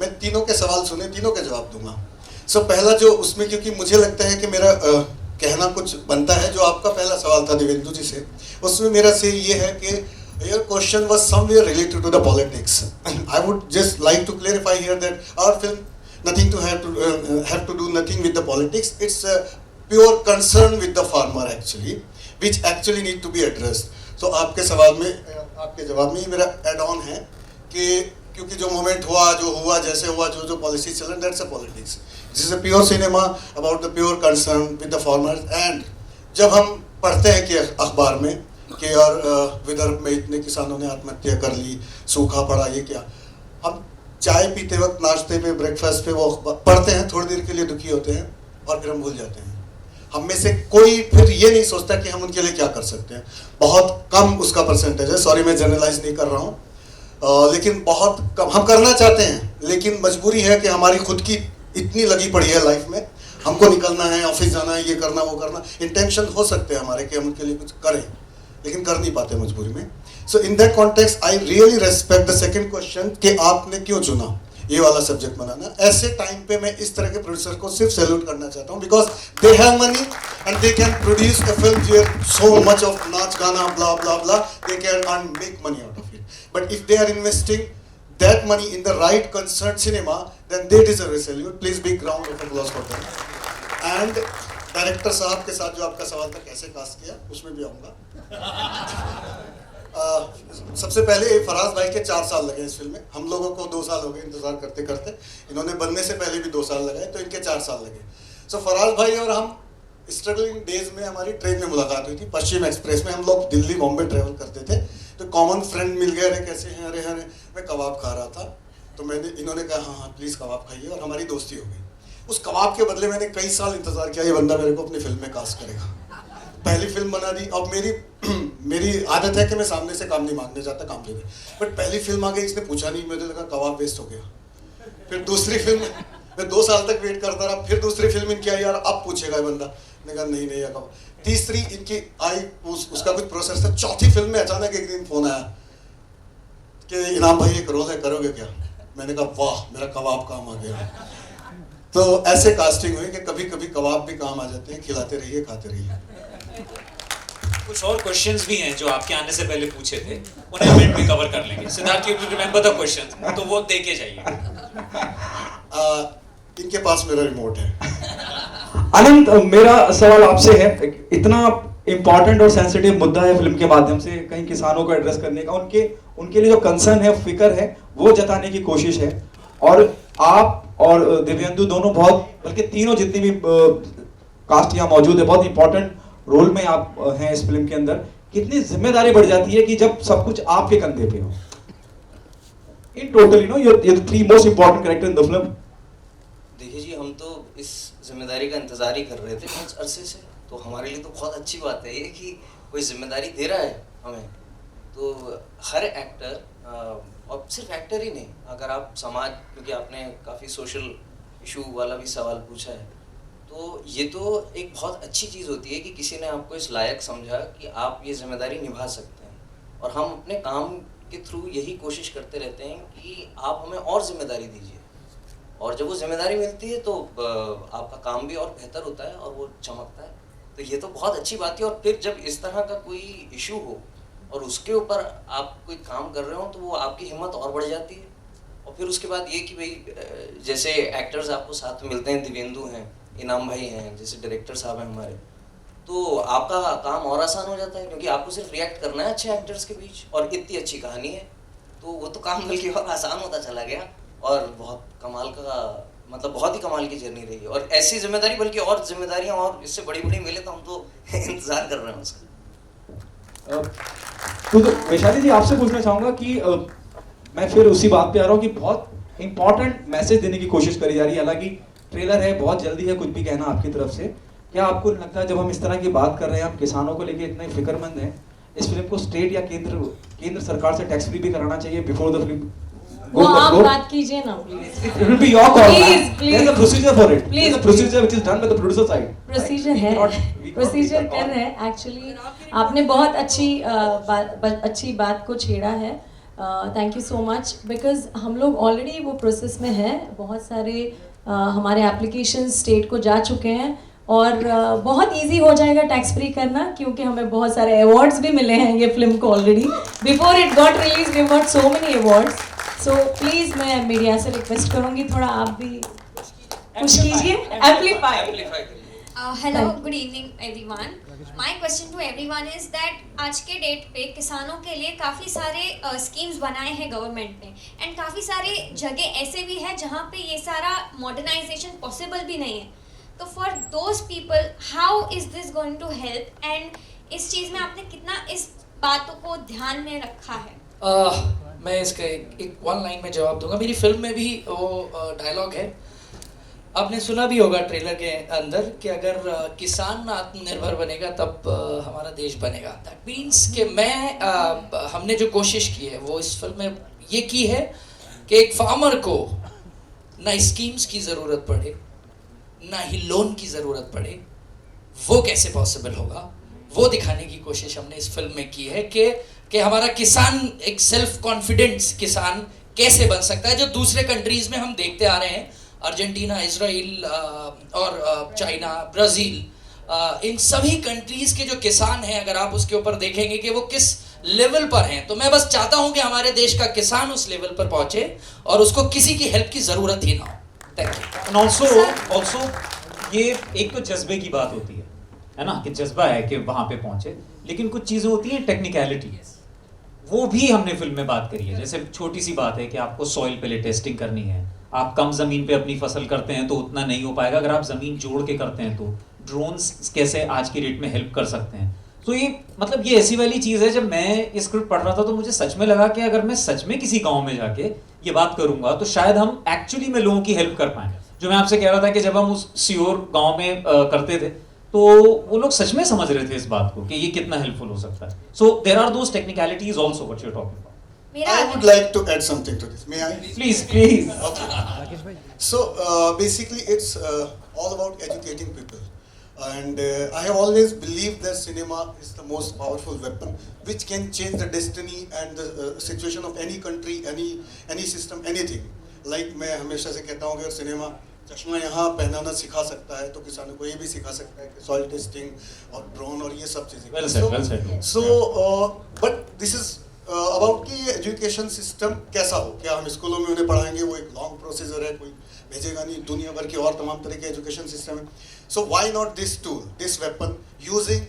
मैं तीनों के सवाल सुने, तीनों के जवाब दूंगा। सो पहला जो उसमें, क्योंकि मुझे लगता है कि मेरा कहना कुछ बनता है, जो आपका पहला सवाल था दिव्येंदु जी से, उसमें मेरा से ये है कि your question was somewhere related to the politics. I would just like to clarify here that our film nothing to have to do nothing with the politics. It's a pure concern with the farmer actually, which actually need to be addressed. So आपके सवाल में, आपके जवाब में ही मेरा add on है कि क्योंकि जो मोमेंट हुआ, जो हुआ, जैसे हुआ, जो पॉलिसी चल रहा है, that's a politics. This is a pure cinema about the pure concern with the farmers. And जब हम पढ़ते हैं कि अखबार में कि यार विदर्भ में इतने किसानों ने आत्महत्या कर ली, सूखा पड़ा, ये क्या, हम चाय पीते वक्त, नाश्ते पे, ब्रेकफास्ट पे वो पढ़ते हैं, थोड़ी देर के लिए दुखी होते हैं और फिर हम भूल जाते हैं. हम में से कोई फिर ये नहीं सोचता कि हम उनके लिए क्या कर सकते हैं. बहुत कम उसका परसेंटेज है, सॉरी मैं जनरलाइज नहीं कर रहा हूँ, लेकिन बहुत कम. हम करना चाहते हैं लेकिन मजबूरी है कि हमारी खुद की इतनी लगी पड़ी है लाइफ में, हमको निकलना है, ऑफिस जाना है, ये करना, वो करना. इंटेंशन हो सकते हैं हमारे कि हम उनके लिए कुछ करें, लेकिन कर नहीं पाते मजबूरी में. So in that context I really respect the second question कि आपने क्यों चुना ये वाला सब्जेक्ट बनाना. ऐसे टाइम पे मैं इस तरह के प्रोड्यूसर को सिर्फ सैल्यूट करना चाहता हूँ, because they have money and they can produce a film where so much of नाच गाना blah blah blah, they can earn make money out of it. But if they are investing that money in the right concerned cinema, then they deserve a salute. Please big round of applause for them. And director साहब के साथ जो आपका सवाल था कैसे cast किया, उसमें भी आऊँगा. सबसे पहले फराज भाई के 4 साल लगे इस फिल्म में. हम लोगों को 2 साल हो गए इंतजार करते करते, इन्होंने बनने से पहले भी 2 साल लगाए, तो इनके 4 साल लगे. सो फराज भाई और हम स्ट्रगलिंग डेज में हमारी ट्रेन में मुलाकात हुई थी, पश्चिम एक्सप्रेस में. हम लोग दिल्ली बॉम्बे ट्रेवल करते थे, तो कॉमन फ्रेंड मिल गए. अरे कैसे हैं, अरे अरे मैं कबाब खा रहा था, तो इन्होंने कहा हाँ हाँ प्लीज़ कबाब खाइए, और हमारी दोस्ती हो गई. उस कबाब के बदले मैंने कई साल इंतजार किया, ये बंदा मेरे को अपनी फिल्म में कास्ट करेगा. पहली फिल्म बना दी. अब मेरी आदत है कि मैं सामने से काम नहीं मांगने जाता, काम लेने. बट पहली फिल्म आ गई, इसने पूछा नहीं, मुझे लगा कबाब वेस्ट हो गया. फिर दूसरी फिल्म मैं 2 साल तक वेट करता रहा. फिर दूसरी फिल्म इनकी आई, यार अब पूछेगा ये बंदा. मैंने कहा नहीं यार कबाब. तीसरी इनकी आई, उसका कुछ प्रोसेस था. चौथी फिल्म में अचानक एक दिन फोन आया कि इनाम भाई एक रोल है, करोगे क्या. मैंने कहा वाह, मेरा कबाब काम आ गया. तो ऐसे कास्टिंग हुई कि कभी कभी कबाब भी काम आ जाते हैं. खिलाते रहिए, खाते रहिए. कुछ और क्वेश्चंस भी हैं जो आपके आने से पहले पूछे थे, उन्हें मिनट में कवर कर लेंगे. Siddharth, you remember the question, तो वो दे के जाइए. इनके पास मेरा रिमोट है. अनंत, मेरा सवाल आपसे है. इतना इम्पोर्टेंट और सेंसिटिव मुद्दा है फिल्म के माध्यम से कई किसानों को एड्रेस करने का, उनके लिए जो कंसर्न है, फिक्र है, वो जताने की कोशिश है. और आप और दिव्येंदु दोनों बहुत, बल्कि तीनों जितनी भी कास्ट यहाँ मौजूद है, बहुत इंपॉर्टेंट रोल में आप हैं इस फिल्म के अंदर. कितनी जिम्मेदारी बढ़ जाती है कि जब सब कुछ आपके कंधे पे हो. In total you're the 3 most important character in the film. देखिए जी, हम तो इस जिम्मेदारी का इंतजार ही कर रहे थे कुछ अरसे से, तो हमारे लिए तो बहुत अच्छी बात है ये कि कोई जिम्मेदारी दे रहा है हमें. तो हर एक्टर, और सिर्फ एक्टर ही नहीं, अगर आप समाज, क्योंकि आपने काफ़ी सोशल इशू वाला भी सवाल पूछा है, तो ये तो एक बहुत अच्छी चीज़ होती है कि किसी ने आपको इस लायक समझा कि आप ये जिम्मेदारी निभा सकते हैं. और हम अपने काम के थ्रू यही कोशिश करते रहते हैं कि आप हमें और जिम्मेदारी दीजिए, और जब वो जिम्मेदारी मिलती है तो आपका काम भी और बेहतर होता है और वो चमकता है. तो ये तो बहुत अच्छी बात है. और फिर जब इस तरह का कोई इशू हो और उसके ऊपर आप कोई काम कर रहे हो, तो वो आपकी हिम्मत और बढ़ जाती है. और फिर उसके बाद ये कि भाई जैसे एक्टर्स आपको साथ में मिलते हैं, दिव्येंदु हैं, इनाम भाई हैं, जैसे डायरेक्टर साहब हैं हमारे, तो आपका काम और आसान हो जाता है, क्योंकि आपको सिर्फ रिएक्ट करना है अच्छे एक्टर्स के बीच, और इतनी अच्छी कहानी है, तो वो तो काम बल्कि और आसान होता चला गया. और बहुत कमाल का, मतलब बहुत ही कमाल की जर्नी रही है. और ऐसी जिम्मेदारी, बल्कि और जिम्मेदारियां और इससे बड़ी बड़ी मिले तो हम तो इंतजार कर रहे हैं उसका. तो वैशाली जी, आपसे पूछना चाहूंगा कि मैं फिर उसी बात पे आ रहा हूँ कि बहुत इंपॉर्टेंट मैसेज देने की कोशिश करी जा रही है. हालांकि ट्रेलर है, बहुत जल्दी है कुछ भी कहना आपकी तरफ से. क्या आपको लगता है जब हम इस तरह की बात कर रहे हैं, हम किसानों को लेकर इतने फिक्रमंद हैं, इस फिल्म को स्टेट या केंद्र सरकार से टैक्स फ्री भी कराना चाहिए बिफोर द फिल्म? वो आप बात कीजिए ना please. It will be your call. Please. There's a procedure for it. Please. There's a procedure which is done by the producer side. Procedure है, प्रोसीजर कर रहे हैं. एक्चुअली आपने बहुत अच्छी बात को छेड़ा है. Thank you so much, because हम लोग ऑलरेडी वो प्रोसेस में हैं, बहुत सारे हमारे एप्लीकेशन स्टेट को जा चुके हैं और बहुत इजी हो जाएगा टैक्स फ्री करना, क्योंकि हमें बहुत सारे अवार्ड्स भी मिले हैं ये फिल्म को already. Before it got release we got so many awards. So please मैं मीडिया से रिक्वेस्ट करूँगी थोड़ा आप भी पुश कीजिए, amplify. Hello, good evening everyone. My question to everyone is that आज के डेट पे किसानों के लिए काफ़ी सारे स्कीम्स बनाए हैं गवर्नमेंट ने, एंड काफ़ी सारे जगह ऐसे भी है जहाँ पे ये सारा मॉडर्नाइजेशन पॉसिबल भी नहीं है। तो for those people how is this going to help, and इस चीज़ में आपने कितना इस बातों को ध्यान में रखा है? मैं इसका एक वन लाइन में जवाब दूंगा। मेरी फिल्म में भी वो डायलॉग है, आपने सुना भी होगा ट्रेलर के अंदर कि अगर किसान आत्मनिर्भर बनेगा तब हमारा देश बनेगा। दैट मीन्स कि हमने जो कोशिश की है वो इस फिल्म में ये की है कि एक फार्मर को ना स्कीम्स की ज़रूरत पड़े ना ही लोन की ज़रूरत पड़े। वो कैसे पॉसिबल होगा वो दिखाने की कोशिश हमने इस फिल्म में की है कि हमारा किसान एक सेल्फ कॉन्फिडेंस किसान कैसे बन सकता है, जो दूसरे कंट्रीज़ में हम देखते आ रहे हैं, अर्जेंटीना, इजराइल और चाइना, ब्राज़ील, इन सभी कंट्रीज़ के जो किसान हैं, अगर आप उसके ऊपर देखेंगे कि वो किस लेवल पर हैं, तो मैं बस चाहता हूं कि हमारे देश का किसान उस लेवल पर पहुंचे और उसको किसी की हेल्प की ज़रूरत ही ना हो। Thank you. एंड ऑल्सो ये एक तो जज्बे की बात होती है ना, कि जज्बा है कि वहां पे पहुंचे, लेकिन कुछ चीज़ें होती हैं टेक्निकलिटी, वो भी हमने फिल्म में बात करी है। जैसे छोटी सी बात है कि आपको सॉइल पहले टेस्टिंग करनी है, आप कम ज़मीन पे अपनी फसल करते हैं तो उतना नहीं हो पाएगा, अगर आप ज़मीन जोड़ के करते हैं तो ड्रोन्स कैसे आज की डेट में हेल्प कर सकते हैं। तो ये मतलब ये ऐसी वाली चीज़ है, जब मैं ये स्क्रिप्ट पढ़ रहा था तो मुझे सच में लगा कि अगर मैं सच में किसी गांव में जाके ये बात करूंगा तो शायद हम एक्चुअली में लोगों की हेल्प कर पाएँ। जो मैं आपसे कह रहा था कि जब हम उस सियोर गाँव में करते थे तो वो लोग सच में समझ रहे थे इस बात को कि ये कितना हेल्पफुल हो सकता है। So there are those technicalities also what you are talking about. I would like to add something to this. May I? Please. Okay. So basically, it's all about educating people, and I have always believed that cinema is the most powerful weapon which can change the destiny and the situation of any country, any system, anything. Like मैं हमेशा से कहता हूँ कि अगर cinema चश्मा यहाँ पहनाना सिखा सकता है तो किसानों को ये भी सिखा सकता है कि सॉइल टेस्टिंग और ड्रोन और ये सब चीज़ें। Well said. So but this is about कि ये एजुकेशन सिस्टम कैसा हो, क्या हम स्कूलों में उन्हें पढ़ाएंगे, वो एक लॉन्ग प्रोसीजर है, कोई भेजेगा नहीं, दुनिया भर की और तमाम तरह के एजुकेशन सिस्टम है। So why not this tool, this weapon using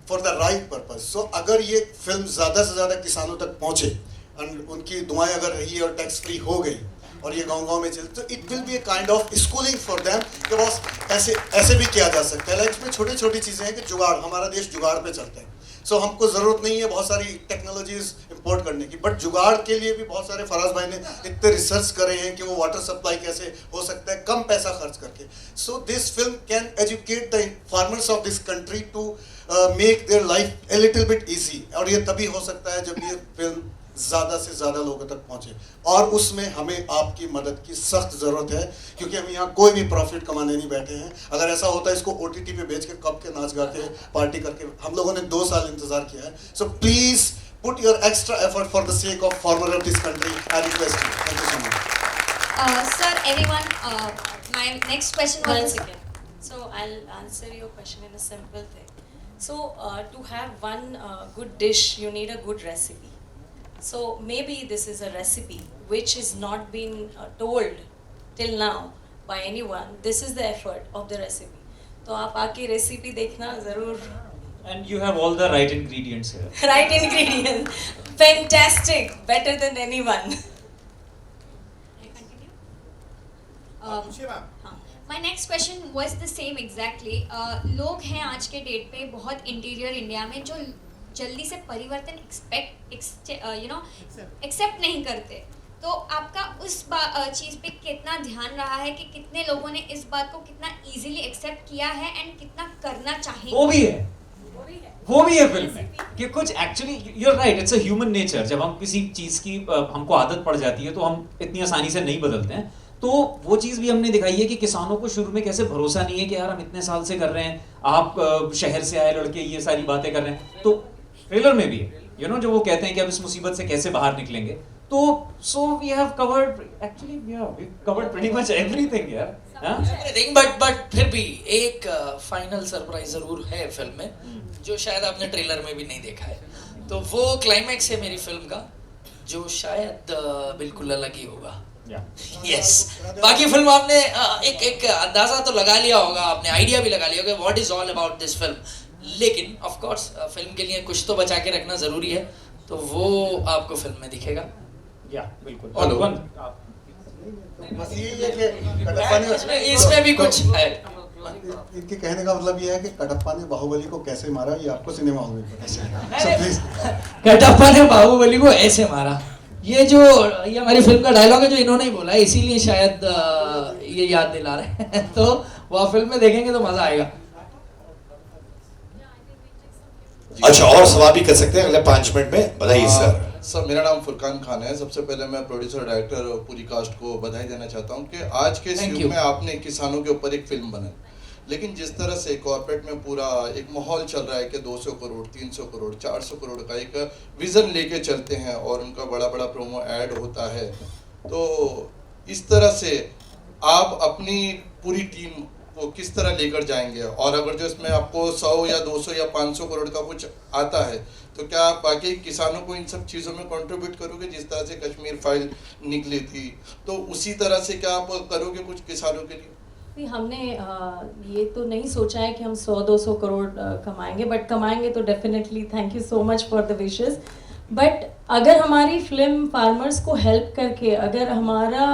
for the right purpose. So अगर ये फिल्म ज़्यादा से ज़्यादा किसानों तक पहुँचे और उनकी दुआएं अगर रही और टैक्स फ्री हो गई और ये गांव-गांव में चले, तो it will be a kind of schooling for them कि बस ऐसे भी किया जा सकता है। लाइक इसमें छोटी-छोटी चीज़ें हैं कि जुगाड़, हमारा देश जुगाड़ पे चलता है। सो हमको ज़रूरत नहीं है बहुत सारी टेक्नोलॉजीज इंपोर्ट करने की, बट जुगाड़ के लिए भी बहुत सारे फराज भाई ने इतने रिसर्च करे हैं कि वो वाटर सप्लाई कैसे हो सकता है कम पैसा खर्च करके। So this film can educate the farmers of this country to make their life a little bit easy, और ये तभी हो सकता है जब ये फिल्म ज़्यादा से ज़्यादा लोगों तक पहुँचे, और उसमें हमें आपकी मदद की सख्त ज़रूरत है, क्योंकि हम यहाँ कोई भी प्रॉफिट कमाने नहीं बैठे हैं। अगर ऐसा होता है इसको OTT पे बेच के कब के नाच गा के पार्टी करके हम लोगों ने 2 साल इंतज़ार किया है। So please put your extra effort for the sake of farmer of this country. I request you. Thank you so much. Sir, everyone, my next question One was... second. So I'll answer your question in a simple thing. So to have one good dish, you need a good recipe. So maybe this is a recipe which is not been told till now by anyone. This is the effort of the recipe. तो आप आके recipe देखना ज़रूर। And you have all the right ingredients here. Right ingredients, fantastic, better than anyone. My next question was the same exactly. लोग हैं आज के date पे बहुत इंटीरियर इंडिया में जो जल्दी से परिवर्तन एक्सेप्ट नहीं करते, तो आपका उस चीज़ पे कितना ध्यान रहा है कि कितने लोगों ने इस बात को कितना इजीली एक्सेप्ट किया है एंड कितना करना चाहिए? वो भी है फिल्म में कि कुछ actually you are right, it's a human nature. जब हम किसी चीज़ की हमको आदत पड़ जाती है तो हम इतनी आसानी से नहीं बदलते हैं। तो वो चीज़ भी हमने दिखाई है कि किसानों को शुरू में कैसे भरोसा नहीं है कि यार हम इतने साल से कर रहे हैं, आप शहर से आए लड़के ये सारी बातें कर रहे हैं। तो ट्रेलर में भी है जो वो कहते हैं कि अब इस मुसीबत से कैसे बाहर निकलेंगे, तो so we have covered actually yeah we covered pretty much everything यार हाँ? एवरीथिंग बट फिर भी एक फाइनल सरप्राइज जरूर है फिल्म में जो शायद आपने ट्रेलर में भी नहीं देखा है, तो वो क्लाइमैक्स है मेरी फिल्म का जो शायद बिल्कुल अलग ही होगा। यस बाकी फिल्म आपने एक अंदाजा तो लगा लिया होगा, आपने आइडिया भी लगा लिया होगा what is all about this film, लेकिन ऑफ कोर्स फिल्म के लिए कुछ तो बचा के रखना जरूरी है, तो वो आपको फिल्म में दिखेगा। या बिल्कुल। हेलो। और बस यही है कि कटप्पा ने इसमें भी कुछ है। इनके कहने का मतलब ये है कि कटप्पा ने बाहुबली को कैसे मारा ये आपको सिनेमा हॉल में पता चलेगा। So please, कटप्पा ने बाहुबली को ऐसे मारा, ये हमारी फिल्म का डायलॉग है जो इन्होंने ही बोला है, इसीलिए शायद ये याद दिला रहे हैं तो वह फिल्म में देखेंगे तो मजा आएगा। अच्छा और सवाल भी कर सकते हैं अगले 5 मिनट में, बताइए सर। सर मेरा नाम फुरकान खान है। सबसे पहले मैं प्रोड्यूसर डायरेक्टर और पूरी कास्ट को बधाई देना चाहता हूं कि आज के इस Thank युग you. में आपने किसानों के ऊपर एक फिल्म बनाई, लेकिन जिस तरह से कॉर्पोरेट में पूरा एक माहौल चल रहा है कि 200 करोड़ 300 करोड़ 400 करोड़ का एक विजन लेके चलते हैं और उनका बड़ा बड़ा प्रोमो ऐड होता है, तो इस तरह से आप अपनी पूरी टीम को किस तरह लेकर जाएंगे, और अगर जो इसमें आपको 100 या 200 या 500 करोड़ का कुछ आता है तो क्या आप बाकी किसानों को इन सब चीज़ों में कंट्रीब्यूट करोगे? जिस तरह से कश्मीर फाइल निकली थी तो उसी तरह से क्या आप करोगे कुछ किसानों के लिए? नहीं, हमने ये तो नहीं सोचा है कि हम 100-200 करोड़ कमाएंगे, बट कमाएंगे तो definitely. Thank you so much for the wishes. But अगर हमारी फिल्म फार्मर्स को हेल्प करके, अगर हमारा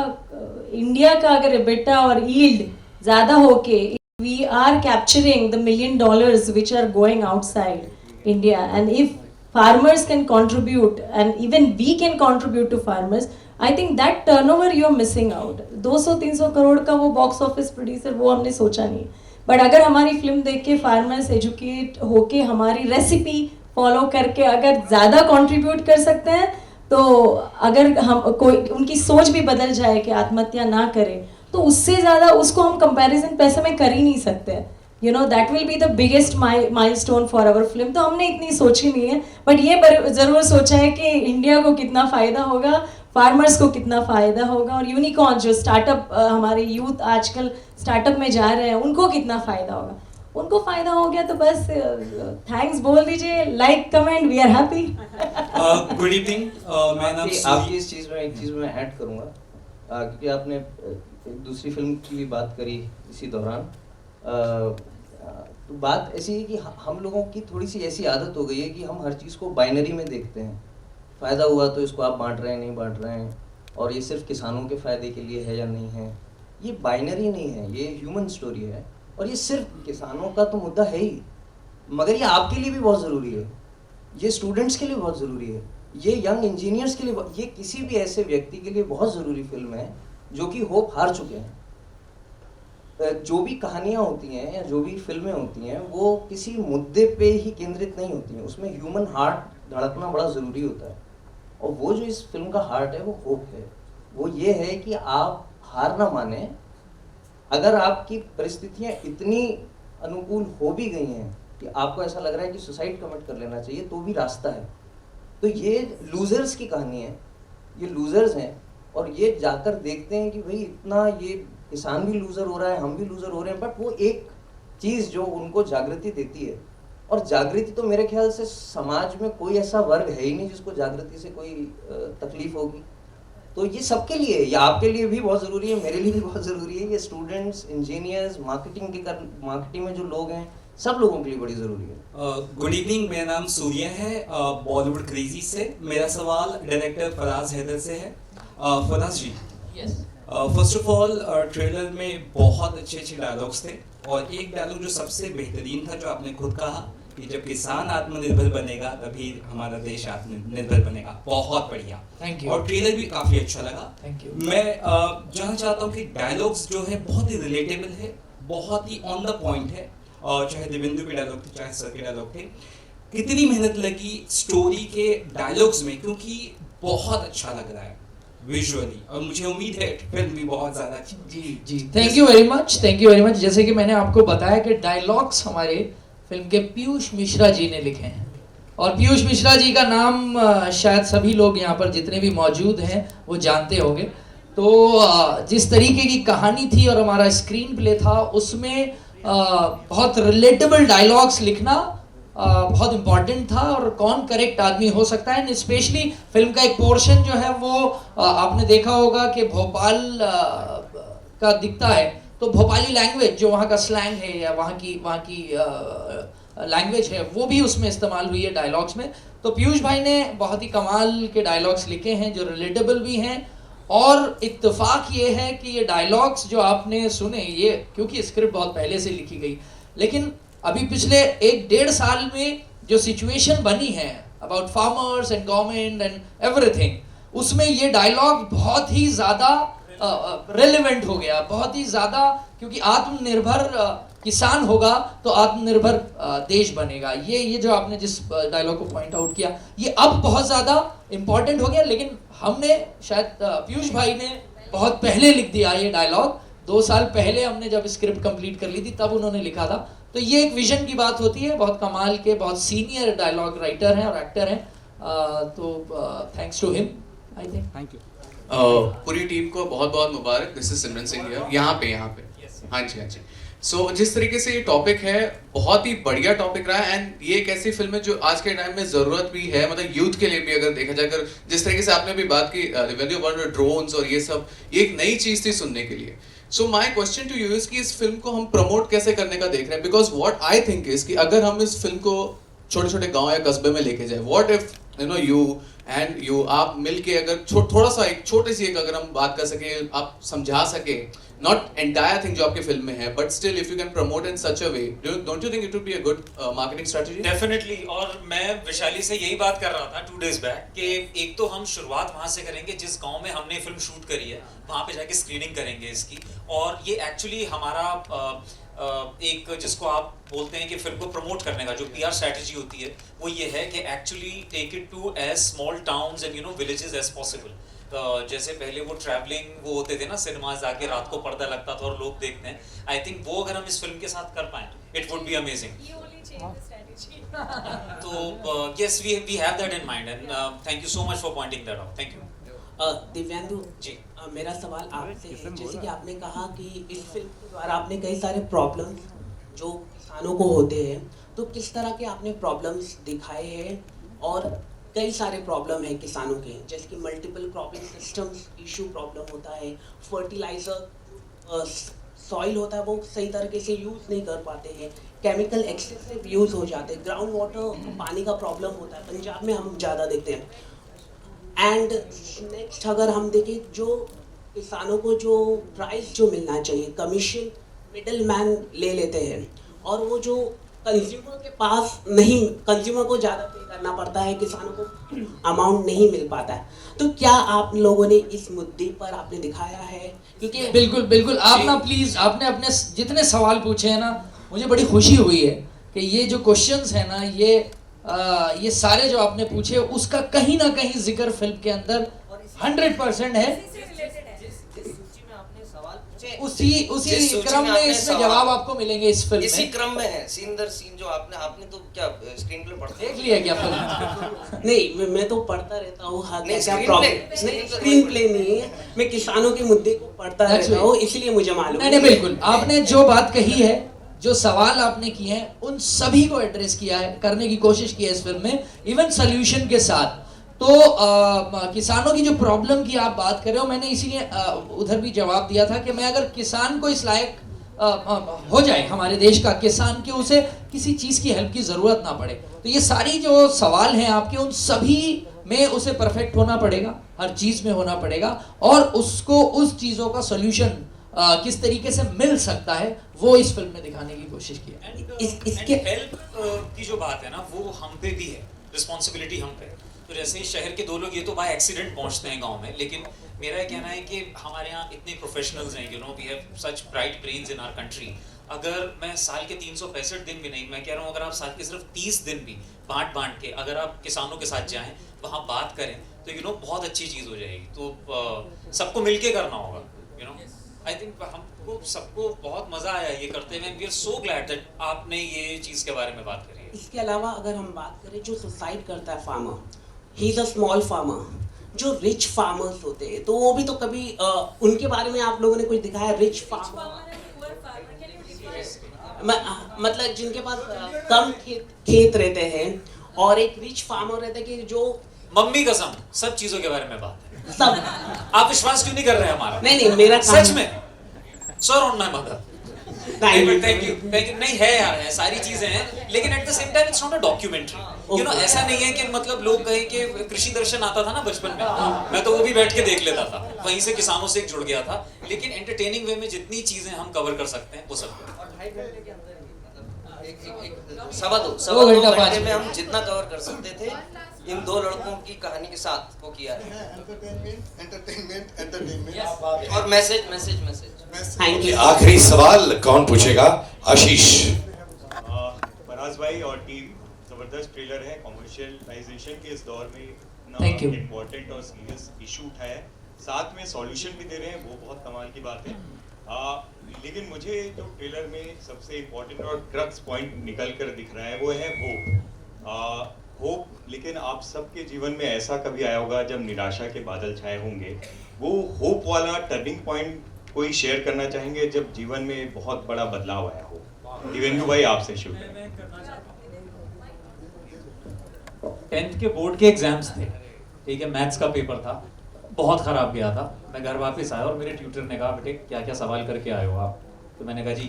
इंडिया का अगर एबिटा और यील्ड ज़्यादा होके, we are capturing the $1 million which are going outside India, and if farmers can contribute and even we can contribute to farmers, I think that turnover you are missing out. 200-300 crore का वो box office producer वो हमने सोचा नहीं, but अगर हमारी film देख के फार्मर्स एजुकेट होके हमारी रेसिपी फॉलो करके अगर ज़्यादा कंट्रीब्यूट कर सकते हैं, तो अगर हम कोई उनकी सोच भी बदल जाए कि आत्महत्या ना करें, तो उससे ज़्यादा उसको हम कंपैरिजन पैसे में कर ही नहीं सकते। You know that will be the biggest milestone for our film. तो हमने इतनी सोची नहीं है, बट ये ज़रूर सोचा है कि इंडिया को कितना फ़ायदा होगा, फार्मर्स को कितना फ़ायदा होगा, और यूनिकॉर्न जो स्टार्टअप हमारे यूथ आजकल स्टार्टअप में जा रहे हैं उनको कितना फ़ायदा होगा। उनको फ़ायदा हो गया तो बस थैंक्स बोल दीजिए, like comment, we are happy. Good evening, मैं नाम आपकी इस चीज़ में एक चीज़ मैं ऐड करूँगा, क्योंकि आपने एक दूसरी फिल्म की भी बात करी इसी दौरान। तो बात ऐसी है कि हम लोगों की थोड़ी सी ऐसी आदत हो गई है कि हम हर चीज़ को बाइनरी में देखते हैं। फ़ायदा हुआ तो इसको आप बांट रहे हैं, नहीं बांट रहे हैं, और ये सिर्फ किसानों के फ़ायदे के लिए है या नहीं है। ये बाइनरी नहीं है, ये ह्यूमन स्टोरी है, और ये सिर्फ किसानों का तो मुद्दा है ही, मगर ये आपके लिए भी बहुत ज़रूरी है, ये स्टूडेंट्स के लिए बहुत ज़रूरी है, ये यंग इंजीनियर्स के लिए, ये किसी भी ऐसे व्यक्ति के लिए बहुत ज़रूरी फिल्म है जो कि होप हार चुके हैं। जो भी कहानियाँ होती हैं या जो भी फिल्में होती हैं वो किसी मुद्दे पे ही केंद्रित नहीं होती हैं, उसमें ह्यूमन हार्ट धड़कना बड़ा ज़रूरी होता है, और वो जो इस फिल्म का हार्ट है वो होप है। वो ये है कि आप हार ना माने, अगर आपकी परिस्थितियाँ इतनी अनुकूल हो भी गई हैं कि आपको ऐसा लग रहा है कि सुसाइड कमिट कर लेना चाहिए, तो भी रास्ता है। तो ये लूजर्स की कहानी है, ये लूजर्स हैं, और ये जाकर देखते हैं कि भाई इतना ये किसान भी लूज़र हो रहा है, हम भी लूज़र हो रहे हैं, बट वो एक चीज़ जो उनको जागृति देती है, और जागृति तो मेरे ख्याल से समाज में कोई ऐसा वर्ग है ही नहीं जिसको जागृति से कोई तकलीफ होगी। तो ये सबके लिए, ये आपके लिए भी बहुत ज़रूरी है, मेरे लिए भी बहुत ज़रूरी है, ये स्टूडेंट्स, इंजीनियर्स, मार्केटिंग में जो लोग हैं, सब लोगों के लिए बड़ी ज़रूरी है। गुड इवनिंग, मेरा नाम सूर्या है, बॉलीवुड क्रेजी से। मेरा सवाल डायरेक्टर फराज हैदर से है। फराज जी, फर्स्ट ऑफ ऑल ट्रेलर में बहुत अच्छे अच्छे डायलॉग्स थे, और एक डायलॉग जो सबसे बेहतरीन था जो आपने खुद कहा कि जब किसान आत्मनिर्भर बनेगा तभी हमारा देश आत्मनिर्भर बनेगा। बहुत बढ़िया, थैंक यू। और ट्रेलर भी काफ़ी अच्छा लगा। Thank you. मैं जानना चाहता हूँ कि डायलॉग्स जो है बहुत ही रिलेटेबल है, बहुत ही ऑन द पॉइंट है, और चाहे देवेंद्र के डायलॉग थे चाहे सर के डायलॉग थे, कितनी मेहनत लगी स्टोरी के डायलॉग्स में, क्योंकि बहुत अच्छा लग रहा है विजुअली, और मुझे उम्मीद है फिल्म भी बहुत ज़्यादा अच्छी। जी, thank you very much, thank you very much. जैसे कि मैंने आपको बताया कि डायलॉग्स हमारे फिल्म के पीयूष मिश्रा जी ने लिखे हैं, और पीयूष मिश्रा जी का नाम शायद सभी लोग यहाँ पर जितने भी मौजूद हैं वो जानते होंगे। तो जिस तरीके की कहानी थी और हमारा स्क्रीन प्ले था उसमें बहुत रिलेटेबल डायलॉग्स लिखना बहुत इम्पॉर्टेंट था और कौन करेक्ट आदमी हो सकता है। एंड स्पेशली फिल्म का एक पोर्शन जो है वो आपने देखा होगा कि भोपाल का दिखता है, तो भोपाली लैंग्वेज जो वहाँ का स्लैंग है या वहाँ की लैंग्वेज है वो भी उसमें इस्तेमाल हुई है डायलॉग्स में। तो पीयूष भाई ने बहुत ही कमाल के डायलॉग्स लिखे हैं जो रिलेटेबल भी हैं। और इत्तेफाक ये है कि ये डायलॉग्स जो आपने सुने ये क्योंकि स्क्रिप्ट बहुत पहले से लिखी गई, लेकिन अभी पिछले 1-1.5 साल में जो सिचुएशन बनी है about farmers and government and everything, उसमें ये डायलॉग बहुत ही ज़्यादा रेलेवेंट हो गया, बहुत ही ज़्यादा, क्योंकि आत्मनिर्भर किसान होगा तो आत्मनिर्भर देश बनेगा। ये जो आपने जिस डायलॉग को पॉइंट आउट किया ये अब बहुत ज़्यादा इम्पॉर्टेंट हो गया, लेकिन हमने शायद पीयूष भाई ने बहुत पहले लिख दिया ये डायलॉग। 2 साल पहले हमने जब स्क्रिप्ट कंप्लीट कर ली थी तब उन्होंने लिखा था। तो ये एक विजन की बात होती है, बहुत कमाल के बहुत सीनियर डायलॉग राइटर हैं और एक्टर हैं, तो thanks to him I think. Thank you. पूरी टीम को बहुत बहुत मुबारक। This is Simran Singh here, यहाँ पे हाँ जी। सो जिस तरीके से ये टॉपिक है बहुत ही बढ़िया टॉपिक रहा है एंड ये एक ऐसी फिल्म है जो आज के टाइम में जरूरत भी है, मतलब यूथ के लिए भी अगर देखा जाए। अगर जिस तरीके से आपने भी बात की ड्रोन्स और ये सब, ये एक नई चीज थी सुनने के लिए। So my question to you is कि इस फिल्म को हम प्रमोट कैसे करने का देख रहे हैं, because what I think is कि अगर हम इस फिल्म को छोटे छोटे गांव या कस्बे में लेके जाए, व्हाट इफ यू आप मिलके अगर थोड़ा सा एक छोटी सी एक अगर हम बात कर सके, आप समझा सके, नॉट एंटायर थिंग जो आपके फिल्म में है, but still if you can promote in such a way, don't you think it would be a good marketing strategy? Definitely. और मैं विशाली से यही बात कर रहा था 2 days बैक कि एक तो हम शुरुआत वहां से करेंगे जिस गांव में हमने फिल्म शूट करी है, वहां पे जाके स्क्रीनिंग करेंगे इसकी। और ये एक्चुअली हमारा एक जिसको आप बोलते हैं कि फिल्म को प्रमोट करने का जो PR स्ट्रेटजी होती है वो ये है कि actually take it to as small towns and villages as possible. जैसे पहले वो ट्रैवलिंग वो होते थे ना, सिनेमाज जाके रात को पर्दा लगता था और लोग देखते हैं। आई थिंक वो अगर हम इस फिल्म के साथ कर पाएं इट वुड बी अमेजिंग। तो yes we have that in mind and thank you so much for pointing that out. Thank you. Divyendu ji, मेरा सवाल आपसे है, जैसे कि आपने कहा कि इस फिल्म के द्वारा आपने कई सारे प्रॉब्लम्स जो किसानों को होते हैं, तो किस तरह के आपने प्रॉब्लम्स दिखाए हैं? और कई सारे प्रॉब्लम है किसानों के, जैसे कि multiple cropping systems issue problem होता है, फर्टिलाइजर सॉइल होता है वो सही तरीके से यूज़ नहीं कर पाते हैं, केमिकल एक्सेसिव यूज़ हो जाते हैं, ग्राउंड वाटर पानी का प्रॉब्लम होता है, पंजाब में हम ज़्यादा देखते हैं। एंड नेक्स्ट अगर हम देखें जो किसानों को जो प्राइस जो मिलना चाहिए, कमीशन मिडल मैन ले लेते हैं और वो जो कंज्यूमर के पास नहीं, कंज्यूमर को ज़्यादा पे करना पड़ता है, किसानों को अमाउंट नहीं मिल पाता है। तो क्या आप लोगों ने इस मुद्दे पर आपने दिखाया है? क्योंकि बिल्कुल आप ना प्लीज़ आपने अपने जितने सवाल पूछे हैं ना, मुझे बड़ी खुशी हुई है कि ये जो क्वेश्चंस है ना ये सारे जो आपने पूछे उसका कहीं ना कहीं जिक्र फिल्म के अंदर 100% है। उसी क्रम में इसमें जवाब आपको मिलेंगे इस फिल्म में। इसी क्रम में है, सीन दर सीन जो आपने तो क्या स्क्रीन प्ले पढ़ते देख लिया क्या फिल्म? नहीं, मैं तो पढ़ता रहता हूँ। स्क्रीन प्ले नहीं है, मैं किसानों के मुद्दे को पढ़ता रहता हूँ, इसलिए मुझे मालूम है। नहीं बिल्कुल, आपने जो बात कही है, जो सवाल आपने किए हैं उन सभी को एड्रेस किया है, करने की कोशिश की है इस फिल्म में, इवन सोल्यूशन के साथ। तो किसानों की जो प्रॉब्लम की आप बात कर रहे हो, मैंने इसीलिए उधर भी जवाब दिया था कि मैं अगर किसान को इस लायक हो जाए हमारे देश का किसान कि उसे किसी चीज़ की हेल्प की ज़रूरत ना पड़े, तो ये सारी जो सवाल हैं आपके उन सभी में उसे परफेक्ट होना पड़ेगा, हर चीज़ में होना पड़ेगा, और उसको उस चीज़ों का सोल्यूशन किस तरीके से मिल सकता है वो इस फिल्म में दिखाने की कोशिश की है। इसके हेल्प की जो बात है ना वो हम पे भी है, रिस्पॉन्सिबिलिटी हम पे। तो जैसे शहर के 2 लोग ये तो बाय एक्सीडेंट पहुंचते हैं गांव में, लेकिन मेरा ये कहना है कि हमारे यहाँ इतने प्रोफेशनल्स हैं, we have such bright brains in our country. अगर मैं साल के 365 दिन भी नहीं, मैं कह रहा हूँ अगर आप साल के सिर्फ 30 दिन भी बांट के अगर आप किसानों के साथ जाएं, वहाँ बात करें, तो बहुत अच्छी चीज़ हो जाएगी। तो सबको मिलके करना होगा। आई थिंक हमको सबको बहुत मजा आया ये करते हुए। We are so glad that आपने ये चीज़ के बारे में बात करी है। इसके अलावा अगर हम बात करें जो सुसाइड करता है farmer, he is a small farmer, जो रिच फार्मर्स होते हैं तो वो भी तो कभी उनके बारे में आप लोगों ने कुछ दिखाया? रिच फार्मर मतलब जिनके पास कम खेत रहते हैं और एक रिच फार्मर रहता है कि जो मम्मी कसम सब चीजों के बारे में बात है। सब आप विश्वास क्यों नहीं कर रहे हैं हमारा? नहीं मेरा सच में sir on my mother. Thank you नहीं है यार, है सारी चीजें हैं, लेकिन at the same time it's not a documentary. You know ऐसा नहीं है कि मतलब लोग कहें कि कृषि दर्शन आता था ना बचपन में, मैं तो वो भी बैठ के देख लेता था, वहीं से किसानों से एक जुड़ गया था। लेकिन एंटरटेनिंग वे में जितनी चीजें हम कवर कर सकते हैं वो सब सवा दो घंटे में हम जितना कवर कर सकते थे इन दो लड़कों की कहानी के साथ वो किया है। एंटरटेनमेंट और मैसेज। Thank you. आखिरी सवाल कौन पूछेगा? आशीष। फराज भाई और टीम, जबरदस्त ट्रेलर है। कमर्शियलाइजेशन के इस दौर में Thank you. इतना इम्पोर्टेंट और सीरियस इशू उठाया है, साथ में सॉल्यूशन भी दे रहे हैं, वो बहुत कमाल की बात है। लेकिन मुझे जो ट्रेलर में सबसे इम्पोर्टेंट और क्रक्स पॉइंट निकल कर दिख रहा है वो है होप। होप, लेकिन आप सबके जीवन में ऐसा कभी आया होगा जब निराशा के बादल छाए होंगे, वो होप वाला टर्निंग पॉइंट कोई शेयर करना चाहेंगे जब जीवन में बहुत बड़ा बदलाव आया हो? दिवेंदु भाई आपसे शुरू करें। 10th के बोर्ड के एग्जाम्स थे, ठीक है, मैथ्स का पेपर था, बहुत खराब गया था। मैं घर वापस आया और मेरे ट्यूटर ने कहा बेटे क्या क्या सवाल करके आए हो आप? तो मैंने कहा जी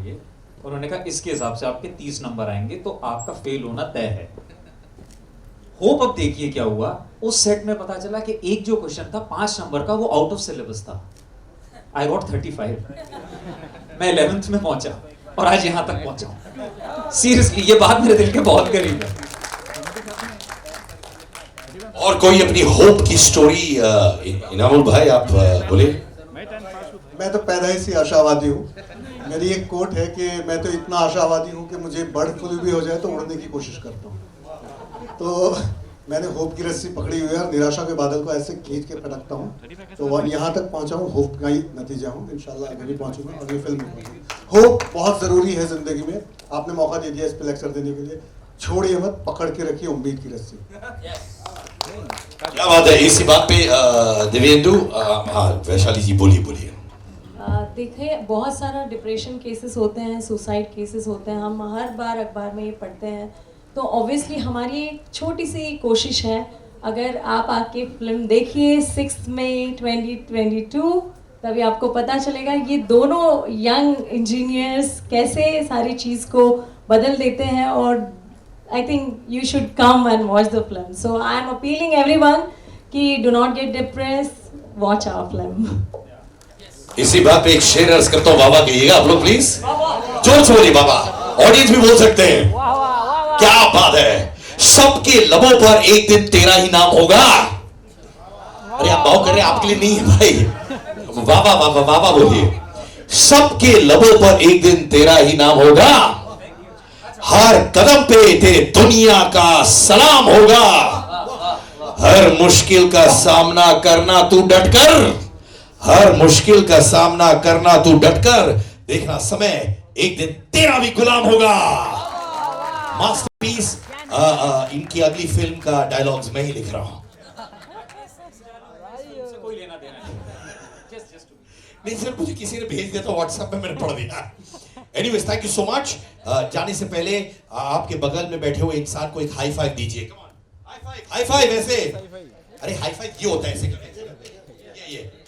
ये। उन्होंने कहा इसके हिसाब से आपके 30 नंबर आएंगे तो आपका फेल होना तय है। होप अब देखिए क्या हुआ, उस सेट में पता चला कि एक जो क्वेश्चन था 5 नंबर का वो आउट ऑफ सिलेबस था। I got 35। मैं 11th में पहुंचा और आज यहां तक पहुंचा हूं। सीरियसली ये बात मेरे दिल के बहुत करीब है। और कोई अपनी होप की स्टोरी? इनामुल भाई आप बोले। मैं तो पैदा ही से आशावादी हूँ। मेरी एक कोट है कि मैं तो इतना आशावादी हूँ कि मुझे बर्ड फ्लू भी हो जाए तो उड़ने की कोशिश करता हूँ। तो मैंने होप की रस्सी पकड़ी हुई है और निराशा के बादल को ऐसे खींच के पटकता हूँ तो यहाँ तक पहुँचा हूँ। होप का ही नतीजा हूँ, इंशाल्लाह आगे भी पहुँचूंगा और ये फिल्म में पहुँचूंगा। होप बहुत ज़रूरी है ज़िंदगी में। आपने मौका दे दिया इस पर लेक्चर देने के लिए, छोड़िए मत, पकड़ के रखिए उम्मीद की रस्सी। क्या बात है। इसी बात पे दिव्येंदु, हाँ वैशाली जी बोलिए। देखिए बहुत सारा डिप्रेशन केसेस होते हैं, सुसाइड केसेस होते हैं, हम हर बार अखबार में ये पढ़ते हैं। तो ऑब्वियसली हमारी एक छोटी सी कोशिश है, अगर आप आके फिल्म देखिए 6 मई 2022, तभी आपको पता चलेगा ये दोनों यंग इंजीनियर्स कैसे सारी चीज़ को बदल देते हैं। और I think you should come and watch the film. So I am appealing everyone कि do not get depressed, watch our film. इसी बात पे एक शेर अर्ज करता हूँ, बाबा कहिएगा आप लोग प्लीज। जोर से बोलिए बाबा, ऑडियंस भी बोल सकते हैं। क्या बात है। सबके लबों पर एक दिन तेरा ही नाम होगा। अरे आप बाव कर रहे हैं, आपके लिए नहीं है भाई। बाबा बोलिए। सबके लबों पर एक दिन तेरा ही नाम होगा, हर कदम पे तेरे दुनिया का सलाम होगा, हर मुश्किल का सामना करना तू डटकर, हर मुश्किल का सामना करना तू डटकर, देखना समय एक दिन तेरा भी गुलाम होगा। मास्टरपीस। इनकी अगली फिल्म का डायलॉग्स मैं ही लिख रहा हूं। कोई लेना देना नहीं सर, मुझे किसी ने भेज दिया था व्हाट्सएप में, मैंने पढ़ दिया। Anyways thank you so much. जाने से पहले आपके बगल में बैठे हुए इंसान को एक हाई फाइव दीजिए। कम ऑन, हाई फाइव ऐसे। अरे हाई फाइव ये होता है ऐसे,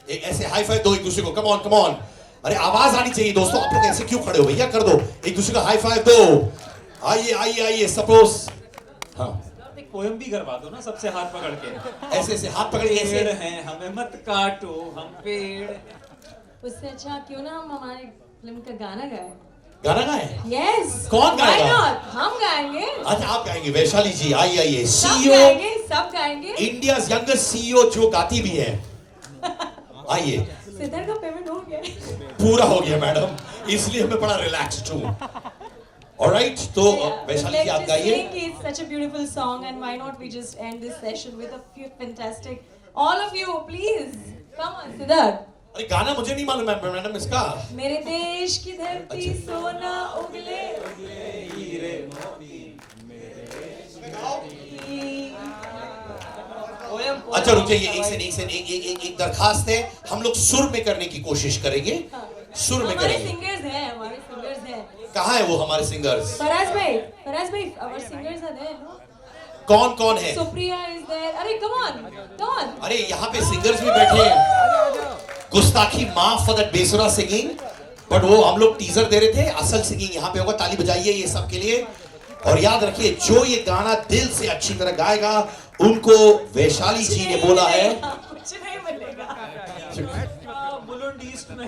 ये ऐसे हाई फाइव दो एक दूसरे को। Come on. अरे आवाज आनी चाहिए दोस्तों, आप लोग ऐसे क्यों खड़े हो भैया? कर दो एक दूसरे को हाई फाइव दो। आइए सपोज। हाँ एक पोएम भी करवा दो ना सबसे हाथ पकड़ के, ऐसे हाथ पकड़ के ऐसे। पेड़ हैं हमें मत काटो हम पेड़। उससे अच्छा क्यों ना हम हमारे फिल्म का गाना गाएं? गाना गाएं? Yes. कौन गाएगा? Why not? हम गाएंगे। अच्छा आप गाएंगे। वैशाली जी आइए। सब गाएंगे। इंडिया यंगेस्ट सीईओ जो गाती भी है। आइए। सिद्धर का पेमेंट हो गया? पूरा हो गया मैडम, इसलिए मैं बड़ा रिलैक्स्ड हूँ। ऑलराइट, तो वैशाली जी आप गाइए। It's such a beautiful song and why not we just end this session with a few fantastic, all of you please come on Siddharth. अरे गाना मुझे नहीं मालूम है मैडम इसका। मेरे देश की धरती सोना उगले हीरे मोती अच्छा रुकिए, एक दरखास्त है, हम लोग सुर में करने की कोशिश करेंगे, सुर में हमारे करेंगे। सिंगर्स हैं, हमारे सिंगर्स हैं। कहाँ है वो हमारे सिंगर्स? फराज भाई, our singers are there, no? कौन कौन है? Supriya is there. अरे come on. अरे यहाँ पे सिंगर्स भी बैठे हैं। गुस्ताखी माफ फॉर दैट बेसुरा सिंगिंग, बट वो हम लोग टीजर दे रहे थे, असल सिंगिंग यहाँ पे होगा। ताली बजाइए ये सब के लिए। और याद रखिए, जो ये गाना दिल से अच्छी तरह गाएगा, उनको वैशाली जी ने बोला है कुछ नहीं मिलेगा। बुलंद ईस्ट में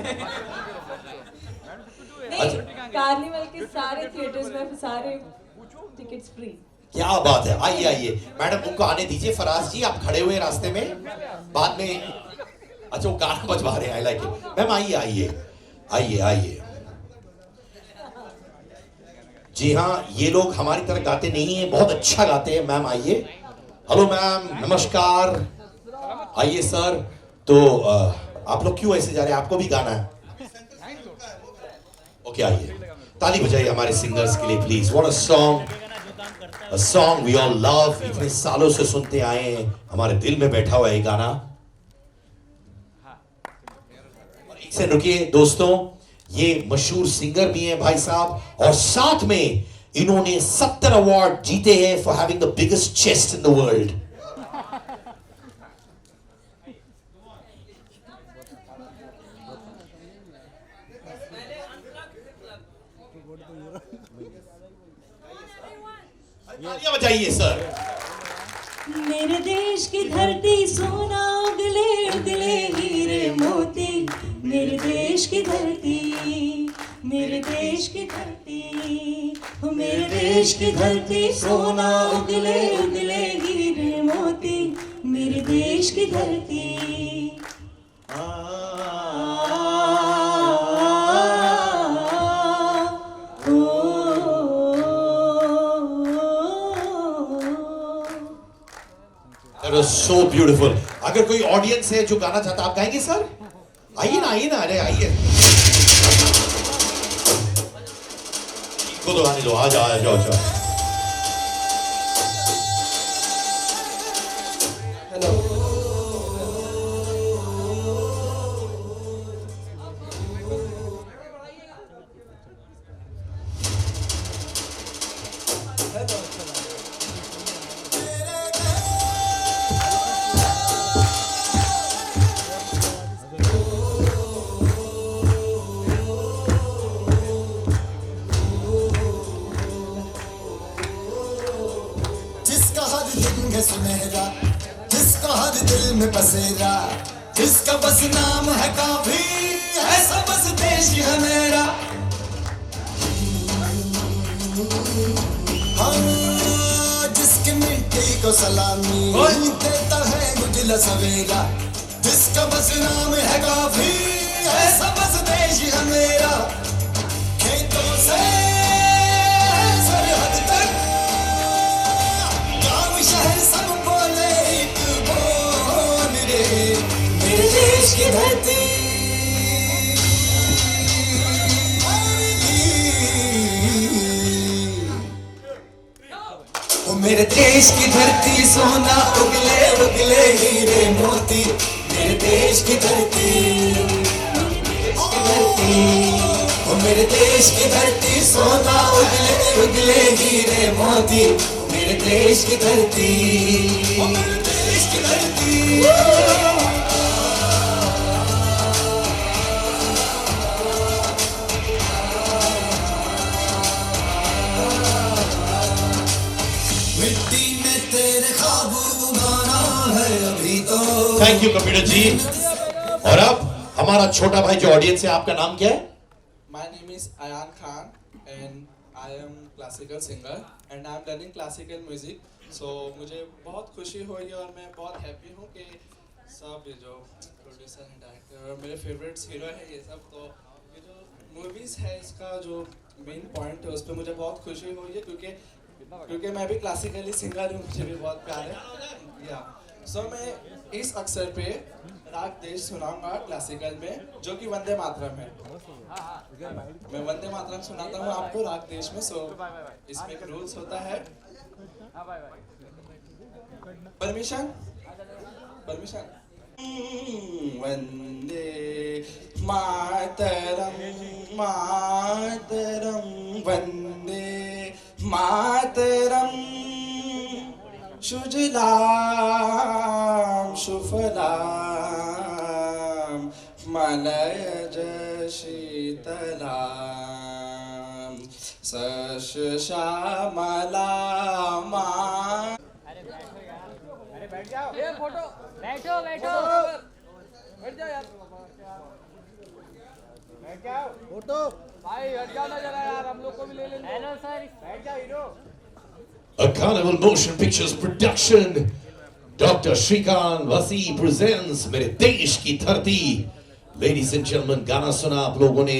नहीं, कार्निवल के सारे थिएटर्स में सारे टिकट्स फ्री। क्या बात है। आइए आइए मैडम, उनको आने दीजिए। फराज जी आप खड़े हुए रास्ते में, बाद में। अच्छा वो गाना बजवा रहे हैं, आई लाइक इट। मैम आइए आइए आइए आइए। जी हाँ, ये लोग हमारी तरह गाते नहीं है, बहुत अच्छा गाते हैं। मैम आइए। हेलो मैम, नमस्कार। आइए सर। तो आप लोग क्यों ऐसे जा रहे हैं? आपको भी गाना है? ओके आइए, ताली बजाइए हमारे सिंगर्स के लिए please. What a song we all love. इतने सालों से सुनते आए हैं, हमारे दिल में बैठा हुआ है ये गाना। और एक से रुकिए दोस्तों, ये मशहूर सिंगर भी हैं भाई साहब, और साथ में इन्होंने 70 अवार्ड जीते हैं for having the biggest chest in the world. तालियां बजाइए सर। मेरे देश की धरती सोना उगले उगले हीरे मोती, मेरे देश की धरती, मेरे देश की धरती, मेरे देश की धरती सोना उगले उगले हीरे मोती, मेरे देश की धरती। That was so beautiful. अगर कोई ऑडियंस है जो गाना चाहता, आप गाएंगे सर? आइए ना, अरे आइए। इनको तो गाने दो, आ जाओ। सुनहरा, जिसका हर दिल में बसेरा, जिसका बस नाम है काफी, ऐसा बस देश है मेरा। हाँ, जिसकी मिट्टी को सलामी देता है उजला सवेरा, जिसका बस नाम है काफी, ऐसा बस देश है मेरा। खेतों से सरहद तक, गाँव शहर सब बोले एक बोल रे, मेरे देश की धरती, ओ मेरे देश की धरती सोना उगले उगले हीरे मोती, मेरे देश की धरती, ओ मेरे देश की धरती सोना उगले उगले हीरे मोती, मेरे देश की धरती, ओ मेरे देश की धरती। मिट्टी में तेरे ख्वाब उगाना है अभी तो। थैंक यू कंप्यूटर जी। और अब हमारा छोटा भाई जो ऑडियंस है, आपका नाम क्या है? My name is Ayan Khan and I am classical singer and I am learning classical music. So मुझे बहुत खुशी हुई और मैं बहुत हैप्पी हूँ कि सब ये जो प्रोड्यूसर एंड डायरेक्टर और मेरे फेवरेट्स हीरो है ये सब, तो ये जो मूवीज़ है इसका जो मेन पॉइंट है उस पर मुझे बहुत खुशी हुई है, क्योंकि मैं भी क्लासिकली सिंगर हूँ, मुझे भी बहुत प्यार है। या सो मैं इस अवसर पे राग देश सुनाऊंगा क्लासिकल में, जो कि वंदे मातरम है। मैं वंदे मातरम सुनाता हूँ आपको राग देश में। सो इसमें एक रूल्स होता है परमिशन परमिशन वंदे मातरम मातरम वंदे मातरम सुजलाम सुफलाम मलयज शीतलाम सस्यश्यामलाम। बैठ जाओ ये फोटो बैठो बैठो बैठ जाओ यार बैठ जाओ फोटो भाई हट जाओ ना जरा यार हम लोग को भी ले लेंगे। हेलो सर बैठ जाओ hero. A Carnival Motion Pictures production, Dr. Shrikant Vasi presents मेरे देश की धरती। Ladies and gentlemen, गाना सुना आप लोगों ने,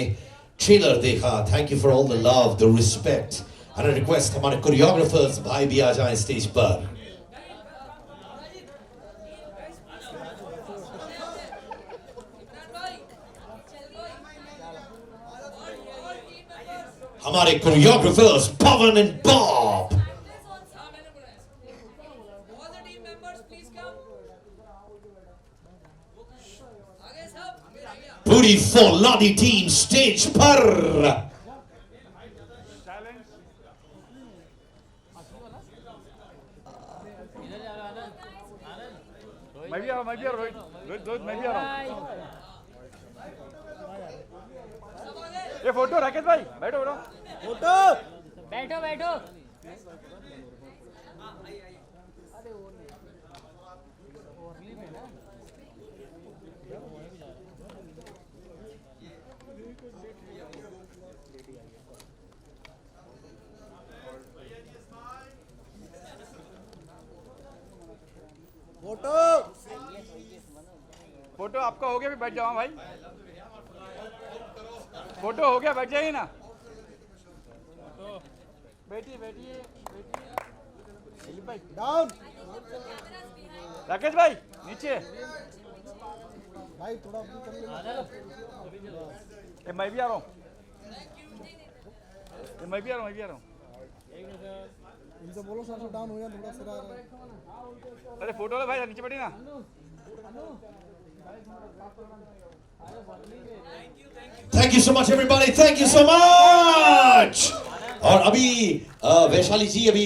ट्रेलर देखा। Thank you for all the love, the respect, and I request हमारे कोरियोग्राफर्स भाई भी आ जाएं स्टेज पर। हमारे कोरियोग्राफर्स पवन एंड बॉब। पूरी फौलादी टीम स्टेज पर। मैं भी आ रहा हूँ रोहित रोहित मैं भी आ रहा हूँ। ये फोटो राकेश भाई बैठो बैठो फोटो बैठो बैठो। फोटो फोटो आपका हो गया, भी बैठ जाओ भाई। फोटो हो गया, बैठ जाइए ना। बैठिए बैठिए दिलीप भाई डाउन। राकेश भाई नीचे भाई थोड़ा मैं भी आ रहा हूँ मैं भी आ रहा हूँ इनसे बोलो सर डाउन हो गया थोड़ा सा। अरे फोटो लो भाई नीचे बैठी ना। Thank you so much everybody, thank you so much। और अभी वैशाली जी अभी